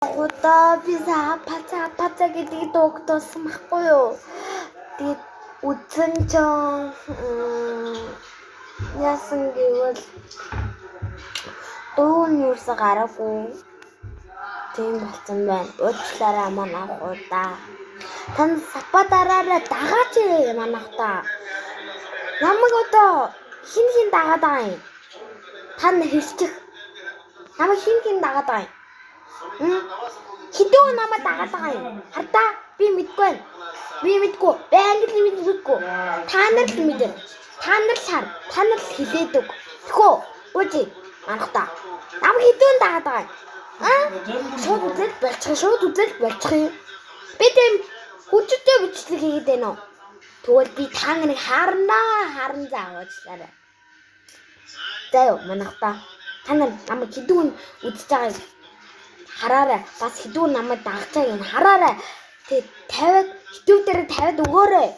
Одоо би паца гэдгийг дугтуулсан байхгүй юу? Тэгээд үзэн ч яасан гэвэл дуу нь юусэн гараагүй. Тийм болсон байна. Уучлаарай манайхуудаа. Тань сапа дараараа дагаач манайхтаа. Намайг одоо хин дагаад байгаа юм. Тань хэлчих. Намайг хин дагаад байгаа юм. Хідөө намайг дагаад байгаа юм. Хардаа би мэдгүй байна. Би мэдгүй. Би англи мэдгүй. Та нар л мэдэн. Та нар л шар. Та нар л хэлээд өг. Тэхүү. Үгүй манайхтаа. Намайг хідөө дагаад байгаа юм. Шууд үзэл болчих. Би тийм хүчтэй бичлэг хийгээд байна уу? Тэгвэл би та нарыг харан зааваачлаарай. За юу манайхтаа. Та нар намайг хідүүн үзэж байгааг хараарай. Бас хідүүн намайг дагаж байгааг хараарай. Тэг 50 хідүү дээр 50 өгөөрэй.